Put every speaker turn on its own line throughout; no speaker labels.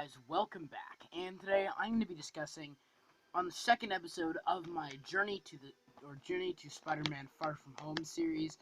guys, welcome back. And today I'm going to be discussing on the second episode of my Journey to Spider-Man Far From Home series.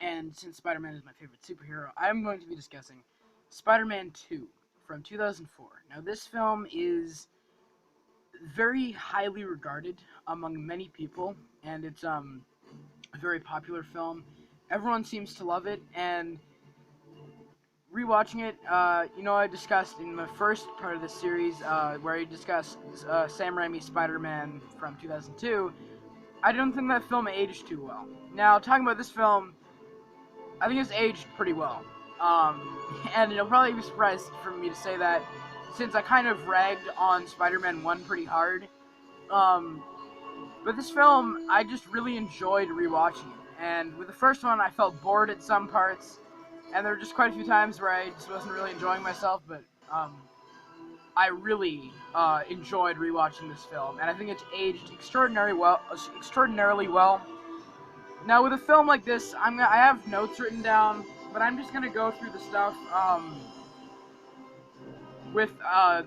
And since Spider-Man is my favorite superhero, I'm going to be discussing Spider-Man 2 from 2004. Now this film is very highly regarded among many people, and it's a very popular film. Everyone seems to love it, and rewatching it, I discussed in the first part of the series, where I discussed Sam Raimi's Spider-Man from 2002, I don't think that film aged too well. Now, talking about this film, I think it's aged pretty well. And you'll probably be surprised for me to say that, since I kind of ragged on Spider-Man 1 pretty hard. But this film, I just really enjoyed rewatching it. And with the first one, I felt bored at some parts. And there were just quite a few times where I just wasn't really enjoying myself, but I really enjoyed rewatching this film, and I think it's aged extraordinarily well. Now, with a film like this, I have notes written down, but I'm just gonna go through the stuff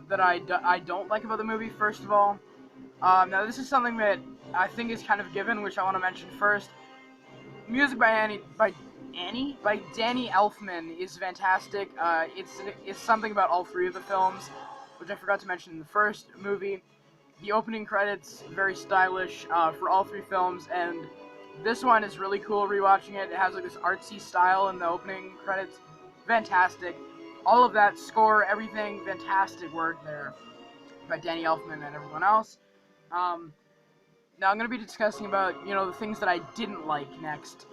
that I don't like about the movie. First of all, now this is something that I think is kind of given, which I want to mention first. Music by Danny Elfman is fantastic. It's something about all three of the films, which I forgot to mention in the first movie. The opening credits, very stylish for all three films, and this one is really cool rewatching it. It has like this artsy style in the opening credits. Fantastic. All of that score, everything, fantastic work there by Danny Elfman and everyone else. Now I'm going to be discussing about, the things that I didn't like next.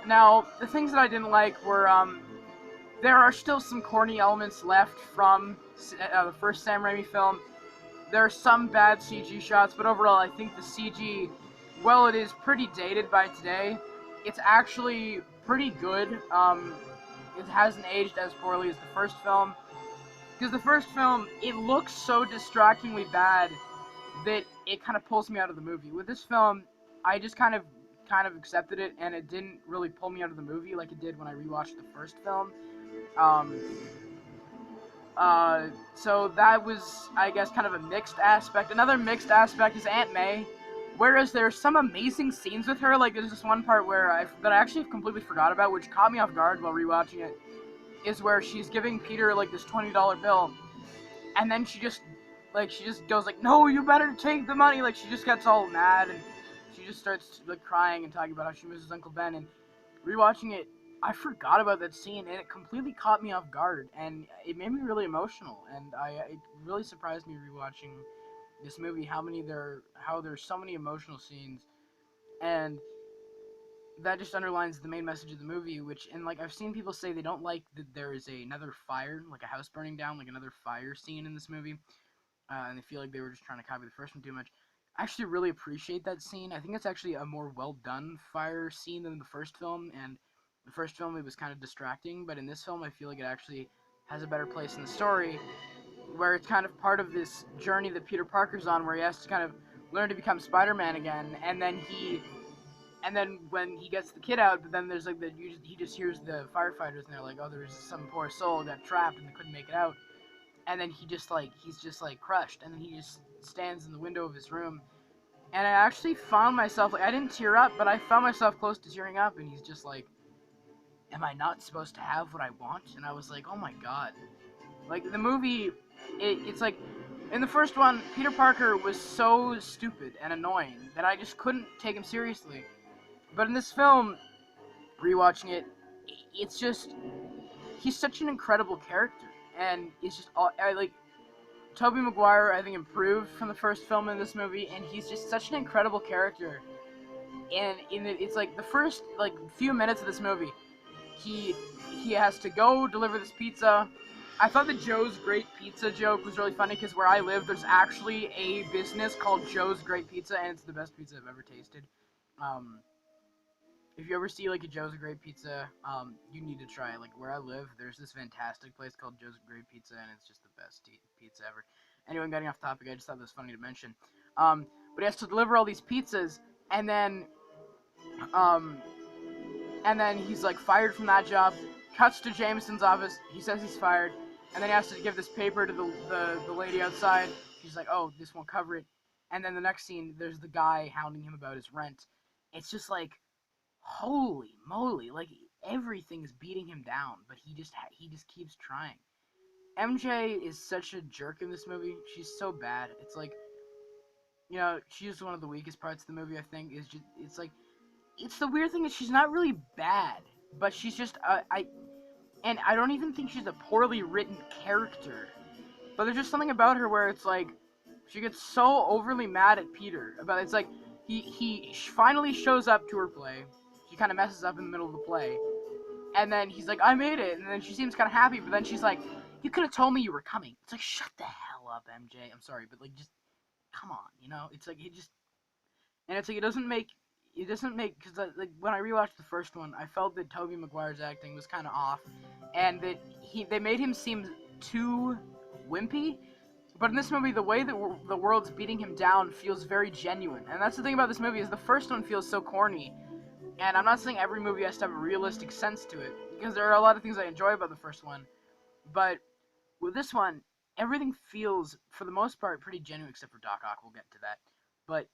Now, the things that I didn't like were, there are still some corny elements left from the first Sam Raimi film. There are some bad CG shots, but overall I think the CG, well, it is pretty dated by today. It's actually pretty good. It hasn't aged as poorly as the first film. Because the first film, it looks so distractingly bad that it kind of pulls me out of the movie. With this film, I just kind of accepted it, and it didn't really pull me out of the movie like it did when I rewatched the first film. So that was, I guess, kind of a mixed aspect. Another mixed aspect is Aunt May. Whereas there's some amazing scenes with her, like there's this one part that I actually completely forgot about, which caught me off guard while rewatching it, is where she's giving Peter like this $20 bill, and then she just goes like, "No, you better take the money." Like, she just gets all mad, and she just starts like crying and talking about how she misses Uncle Ben. And rewatching it, I forgot about that scene, and it completely caught me off guard, and it made me really emotional. And it really surprised me rewatching this movie how there's so many emotional scenes, and that just underlines the main message of the movie, and I've seen people say they don't like that there is another fire, like a house burning down, like another fire scene in this movie. And they feel like they were just trying to copy the first one too much. I actually really appreciate that scene. I think it's actually a more well-done fire scene than the first film, and the first film, it was kind of distracting, but in this film, I feel like it actually has a better place in the story, where it's kind of part of this journey that Peter Parker's on, where he has to kind of learn to become Spider-Man again, and then when he gets the kid out, but then there's he just hears the firefighters, and they're like, "Oh, there's some poor soul got trapped and they couldn't make it out." And then he's just crushed, and then he just stands in the window of his room, and I actually found myself, I didn't tear up, but I found myself close to tearing up, and he's just like, "Am I not supposed to have what I want?" And I was like, "Oh my god." Like, the movie, it's like, in the first one, Peter Parker was so stupid and annoying that I just couldn't take him seriously. But in this film, rewatching it, it's just, he's such an incredible character. And it's just, Tobey Maguire, I think, improved from the first film in this movie, and he's just such an incredible character. And it's like the first few minutes of this movie, he has to go deliver this pizza. I thought the Joe's Great Pizza joke was really funny, because where I live, there's actually a business called Joe's Great Pizza, and it's the best pizza I've ever tasted. If you ever see a Joe's Great Pizza, you need to try it. Where I live, there's this fantastic place called Joe's Great Pizza, and it's just the best pizza ever. Anyway, I'm getting off topic. I just thought that was funny to mention. But he has to deliver all these pizzas, and then he's fired from that job. Cuts to Jameson's office. He says he's fired, and then he has to give this paper to the lady outside. She's like, oh, this won't cover it. And then the next scene, there's the guy hounding him about his rent. It's just like, holy moly, like everything is beating him down, but he just keeps trying. MJ is such a jerk in this movie. She's so bad. It's like, she's one of the weakest parts of the movie. I think is just it's like it's the weird thing is she's not really bad, but she's just I don't even think she's a poorly written character. But there's just something about her where it's like she gets so overly mad at Peter about it's like he finally shows up to her play. She kind of messes up in the middle of the play, and then he's like, I made it, and then she seems kind of happy, but then she's like, you could have told me you were coming. It's like, shut the hell up, MJ. I'm sorry, but like just come on, it's like it's like it doesn't make because like when I rewatched the first one, I felt that Tobey Maguire's acting was kind of off, and that they made him seem too wimpy. But in this movie, the way that the world's beating him down feels very genuine, and that's the thing about this movie is the first one feels so corny. And I'm not saying every movie has to have a realistic sense to it, because there are a lot of things I enjoy about the first one. But with this one, everything feels, for the most part, pretty genuine, except for Doc Ock. We'll get to that. But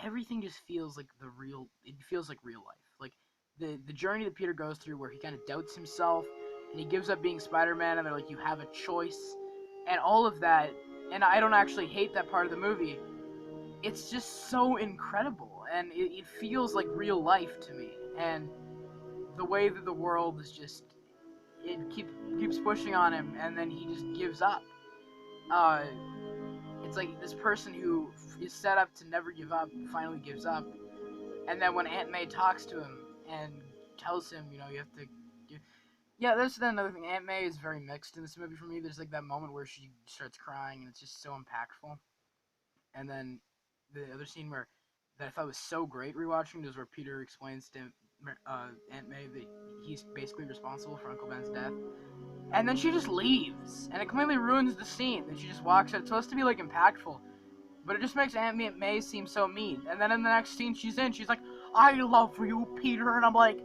everything just feels like it feels like real life. Like, the journey that Peter goes through where he kind of doubts himself, and he gives up being Spider-Man, and they're like, you have a choice, and all of that, and I don't actually hate that part of the movie. It's just so incredible, and it feels like real life to me, and the way that the world is just, it keeps pushing on him, and then he just gives up. It's like this person who is set up to never give up finally gives up, and then when Aunt May talks to him and tells him, you have to yeah, that's another thing. Aunt May is very mixed in this movie for me. There's like that moment where she starts crying, and it's just so impactful. And then the other scene that I thought was so great rewatching is where Peter explains to Aunt May that he's basically responsible for Uncle Ben's death. And then she just leaves, and it completely ruins the scene. And she just walks out. It's supposed to be like impactful, but it just makes Aunt May seem so mean. And then in the next scene she's like, I love you, Peter. And I'm like,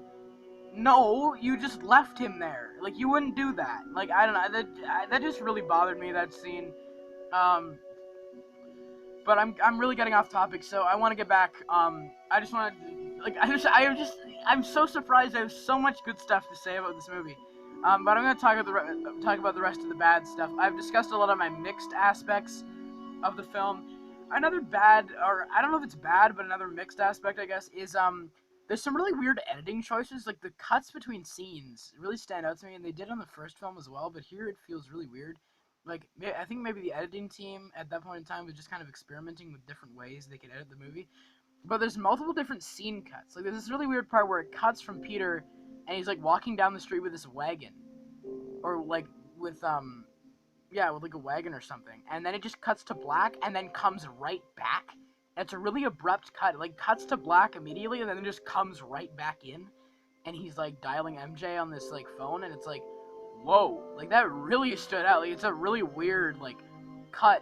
no, you just left him there. Like, you wouldn't do that. Like, I don't know. That just really bothered me, that scene. But I'm really getting off topic, so I want to get back. I just want to, like, I'm so surprised. I have so much good stuff to say about this movie. But I'm going to talk about the rest of the bad stuff. I've discussed a lot of my mixed aspects of the film. Another bad, or I don't know if it's bad, but another mixed aspect, I guess, is there's some really weird editing choices. Like, the cuts between scenes really stand out to me, and they did on the first film as well, but here it feels really weird. Like, I think maybe the editing team at that point in time was just kind of experimenting with different ways they could edit the movie. But there's multiple different scene cuts. Like, there's this really weird part where it cuts from Peter, and he's, like, walking down the street with this wagon. Or, like, with like a wagon or something. And then it just cuts to black, and then comes right back. And it's a really abrupt cut. It, like, cuts to black immediately, and then it just comes right back in. And he's, like, dialing MJ on this, like, phone, and it's like, whoa, like, that really stood out. Like, it's a really weird, like, cut.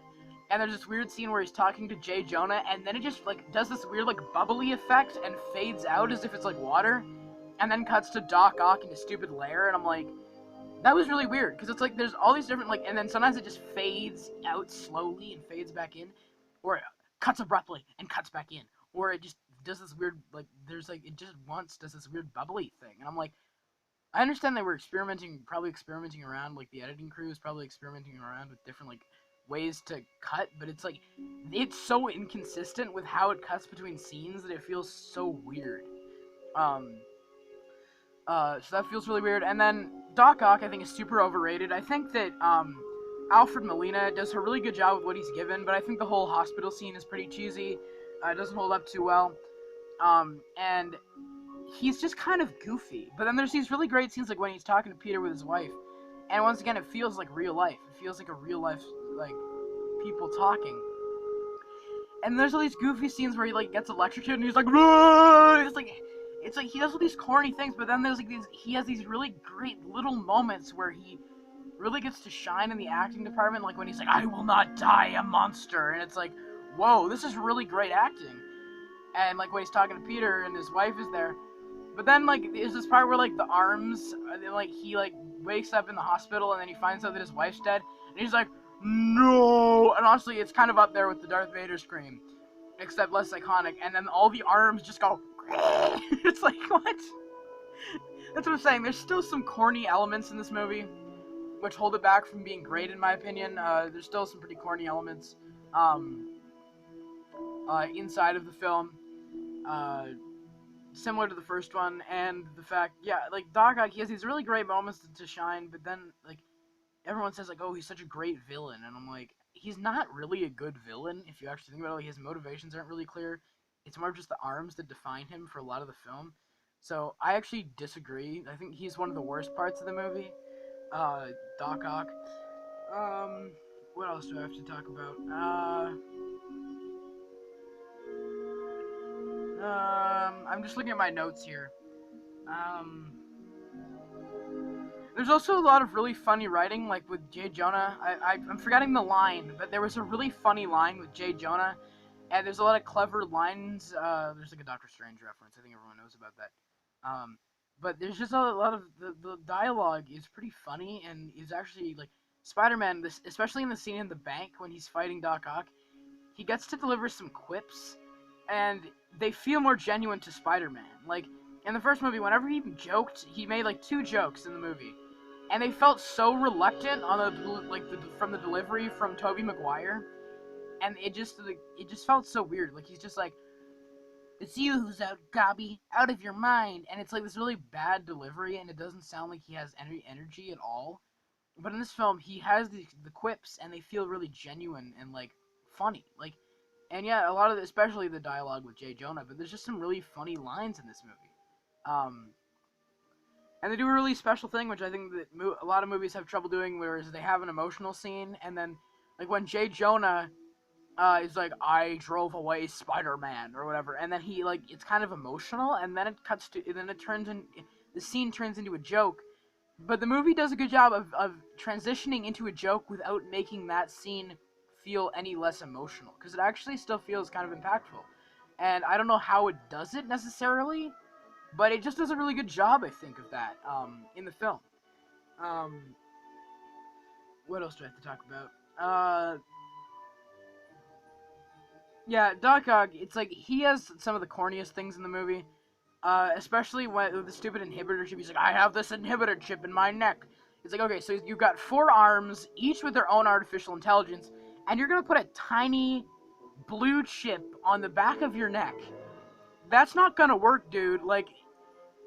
And there's this weird scene where he's talking to J. Jonah, and then it just, like, does this weird, like, bubbly effect and fades out as if it's, like, water. And then cuts to Doc Ock in his stupid lair, and I'm like, that was really weird, because it's like, there's all these different, like, and then sometimes it just fades out slowly and fades back in, or it cuts abruptly and cuts back in, or it just does this weird, like, there's, like, it just once does this weird bubbly thing, and I'm like, I understand they were probably experimenting around, like, the editing crew is probably experimenting around with different, like, ways to cut, but it's, like, it's so inconsistent with how it cuts between scenes that it feels so weird. So that feels really weird. And then Doc Ock, I think, is super overrated. I think that Alfred Molina does a really good job with what he's given, but I think the whole hospital scene is pretty cheesy. It doesn't hold up too well. And he's just kind of goofy. But then there's these really great scenes, like when he's talking to Peter with his wife. And once again, it feels like real life. It feels like a real life, like, people talking. And there's all these goofy scenes where he, like, gets electrocuted and he's like, Rah! It's like he does all these corny things, but then there's, like, he has these really great little moments where he really gets to shine in the acting department, like when he's like, I will not die a monster, and it's like, whoa, this is really great acting. And, like, when he's talking to Peter and his wife is there, But then, like, there's this part where, like, the arms, like, he, like, wakes up in the hospital, and then he finds out that his wife's dead, and he's like, no! And honestly, it's kind of up there with the Darth Vader scream, except less iconic, and then all the arms just go, it's like, what? That's what I'm saying, there's still some corny elements in this movie, which hold it back from being great, in my opinion. There's still some pretty corny elements, inside of the film. Similar to the first one, and the fact, yeah, like, Doc Ock, he has these really great moments to shine, but then, like, everyone says, like, oh, he's such a great villain, and I'm like, he's not really a good villain, if you actually think about it. Like, his motivations aren't really clear. It's more just the arms that define him for a lot of the film. So, I actually disagree. I think he's one of the worst parts of the movie, Doc Ock. What else do I have to talk about? I'm just looking at my notes here. There's also a lot of really funny writing, like with Jay Jonah. I'm forgetting the line, but there was a really funny line with Jay Jonah, and there's a lot of clever lines. There's like a Doctor Strange reference. I think everyone knows about that. But there's just a lot of the dialogue is pretty funny, and is actually like Spider-Man. This, especially in the scene in the bank when he's fighting Doc Ock, he gets to deliver some quips, and they feel more genuine to Spider-Man. Like, in the first movie, whenever he joked, he made, like, 2 jokes in the movie. And they felt so reluctant on from the delivery from Tobey Maguire. And it just felt so weird. Like, he's just like, it's you who's out, Gobby, out of your mind. And it's like this really bad delivery, and it doesn't sound like he has any energy at all. But in this film, he has the quips, and they feel really genuine and, like, funny. Like, and yeah, a lot of especially the dialogue with Jay Jonah, but there's just some really funny lines in this movie. And they do a really special thing, which I think that a lot of movies have trouble doing, whereas they have an emotional scene, and then, like, when Jay Jonah is like, I drove away Spider-Man, or whatever, and then he, like, it's kind of emotional, and then it cuts to, and then the scene turns into a joke, but the movie does a good job of transitioning into a joke without making that scene feel any less emotional, because it actually still feels kind of impactful. And I don't know how it does it necessarily, but it just does a really good job, I think, of that in the film. What else do I have to talk about? Yeah, Doc Ock, it's like, he has some of the corniest things in the movie. Especially when with the stupid inhibitor chip. He's like, I have this inhibitor chip in my neck. It's like, okay, so you've got 4 arms, each with their own artificial intelligence, and you're gonna put a tiny blue chip on the back of your neck. That's not gonna work, dude. Like,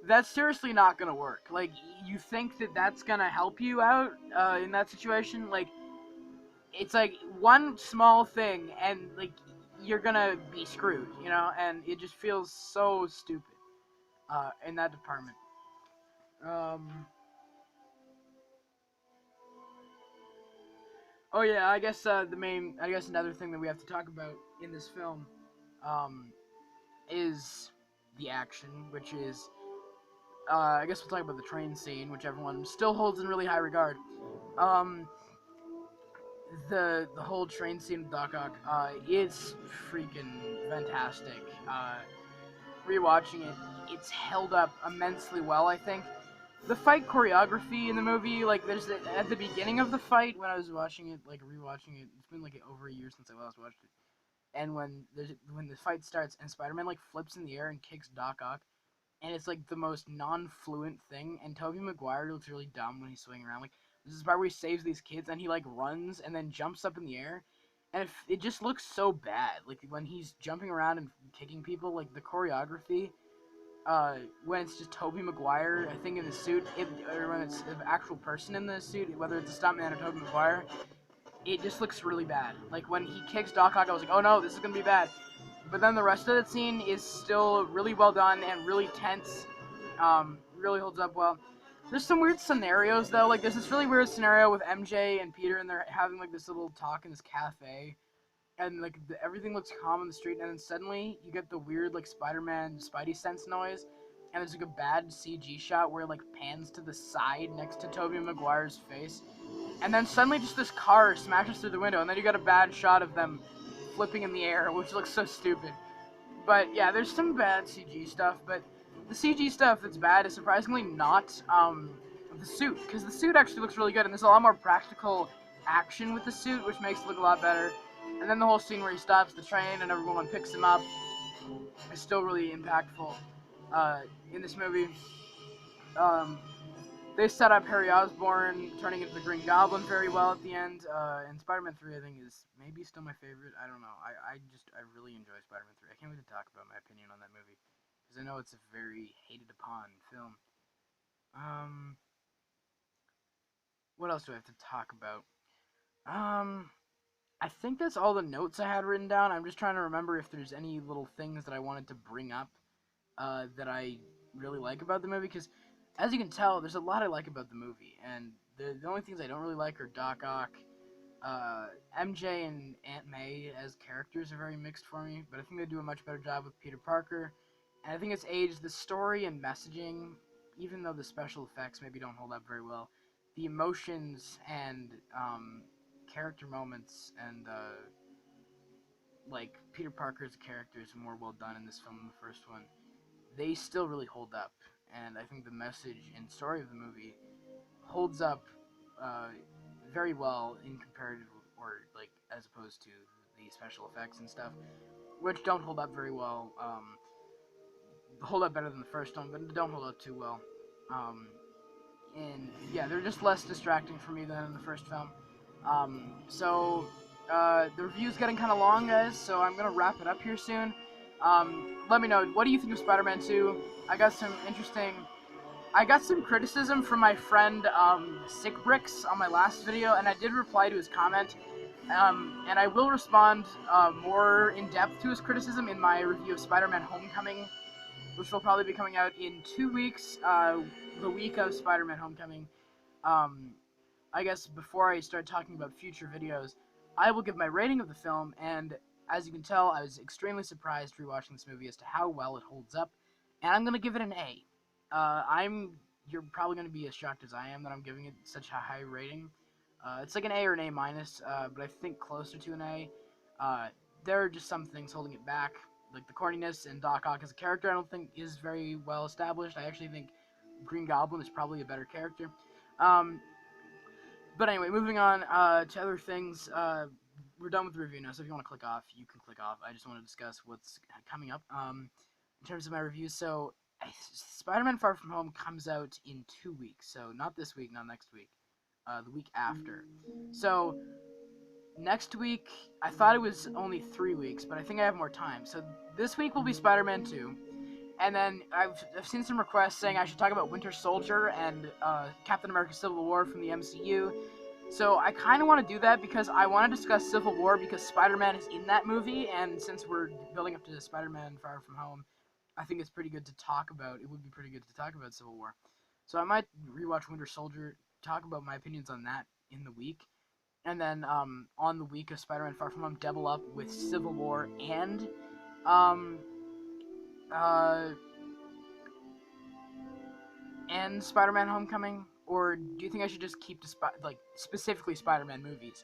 that's seriously not gonna work. Like, you think that that's gonna help you out in that situation? Like, it's like one small thing, and like you're gonna be screwed, you know? And it just feels so stupid in that department. Oh yeah, I guess another thing that we have to talk about in this film, um, is the action, which is, I guess we'll talk about the train scene, which everyone still holds in really high regard. Um, the whole train scene with Doc Ock, is freaking fantastic. Rewatching it, it's held up immensely well, I think. The fight choreography in the movie, like, there's at the beginning of the fight, when I was watching it, like, rewatching it, it's been, like, over a year since I last watched it, and when the fight starts, and Spider-Man, like, flips in the air and kicks Doc Ock, and it's, like, the most non-fluent thing, and Tobey Maguire looks really dumb when he's swinging around, like, this is the part where he saves these kids, and he, like, runs, and then jumps up in the air, and it just looks so bad, like, when he's jumping around and kicking people, like, the choreography, when it's just Tobey Maguire, I think, in the suit, or when it's an actual person in the suit, whether it's a stuntman or Tobey Maguire, it just looks really bad. Like, when he kicks Doc Ock, I was like, oh no, this is gonna be bad. But then the rest of the scene is still really well done and really tense. Really holds up well. There's some weird scenarios, though. Like, there's this really weird scenario with MJ and Peter, and they're having, like, this little talk in this cafe. And, like, everything looks calm on the street, and then suddenly you get the weird, like, Spider-Man Spidey sense noise, and there's, like, a bad CG shot where it, like, pans to the side next to Tobey Maguire's face, and then suddenly just this car smashes through the window, and then you got a bad shot of them flipping in the air, which looks so stupid. But, yeah, there's some bad CG stuff, but the CG stuff that's bad is surprisingly not the suit, because the suit actually looks really good, and there's a lot more practical action with the suit, which makes it look a lot better. And then the whole scene where he stops the train and everyone picks him up is still really impactful in this movie. Um, they set up Harry Osborn turning into the Green Goblin very well at the end. And Spider-Man 3, I think, is maybe still my favorite. I don't know. I really enjoy Spider-Man 3. I can't wait to talk about my opinion on that movie, because I know it's a very hated upon film. Um, what else do I have to talk about? Um, I think that's all the notes I had written down. I'm just trying to remember if there's any little things that I wanted to bring up that I really like about the movie, because as you can tell, there's a lot I like about the movie, and the only things I don't really like are Doc Ock. MJ and Aunt May as characters are very mixed for me, but I think they do a much better job with Peter Parker, and I think it's aged the story and messaging, even though the special effects maybe don't hold up very well. The emotions and character moments and like Peter Parker's character is more well done in this film than the first one. They still really hold up, and I think the message and story of the movie holds up uh, very well in comparative, or like as opposed to the special effects and stuff, which don't hold up very well. Hold up better than the first one, but don't hold up too well. And yeah, they're just less distracting for me than in the first film. So the review's getting kind of long, guys, so I'm gonna wrap it up here soon. Let me know, what do you think of Spider-Man 2? I got some criticism from my friend Sick Bricks on my last video, and I did reply to his comment. And I will respond more in depth to his criticism in my review of Spider-Man Homecoming, which will probably be coming out in 2 weeks, the week of Spider-Man Homecoming. Um, I guess before I start talking about future videos, I will give my rating of the film, and as you can tell, I was extremely surprised rewatching this movie as to how well it holds up, and I'm gonna give it an A. You're probably gonna be as shocked as I am that I'm giving it such a high rating. It's like an A or an A minus, but I think closer to an A. There are just some things holding it back, like the corniness, and Doc Ock as a character I don't think is very well established. I actually think Green Goblin is probably a better character. Um, but anyway, moving on to other things. We're done with the review now, so if you want to click off, you can click off. I just want to discuss what's coming up in terms of my review. So, Spider-Man Far From Home comes out in 2 weeks. So, not this week, not next week. The week after. So, next week, I thought it was only 3 weeks, but I think I have more time. So, this week will be Spider-Man 2. And then I've seen some requests saying I should talk about Winter Soldier and Captain America Civil War from the MCU. So I kind of want to do that because I want to discuss Civil War because Spider-Man is in that movie, and since we're building up to Spider-Man Far From Home, I think it's pretty good to talk about. It would be pretty good to talk about Civil War. So I might rewatch Winter Soldier, talk about my opinions on that in the week, and then on the week of Spider-Man Far From Home, double up with Civil War and um, uh, and Spider-Man Homecoming, or do you think I should just keep to specifically Spider-Man movies?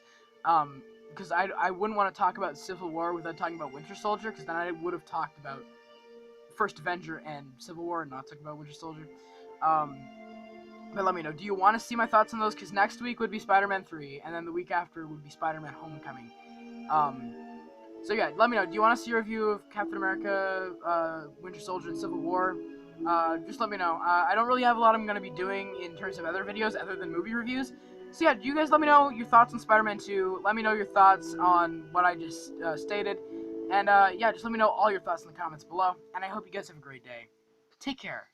Because I wouldn't want to talk about Civil War without talking about Winter Soldier, because then I would have talked about First Avenger and Civil War and not talk about Winter Soldier. But let me know. Do you want to see my thoughts on those? Because next week would be Spider-Man 3, and then the week after would be Spider-Man Homecoming. So yeah, let me know. Do you want to see a review of Captain America, Winter Soldier, and Civil War? Just let me know. I don't really have a lot I'm going to be doing in terms of other videos other than movie reviews. So yeah, you guys let me know your thoughts on Spider-Man 2. Let me know your thoughts on what I just stated. And yeah, just let me know all your thoughts in the comments below. And I hope you guys have a great day. Take care.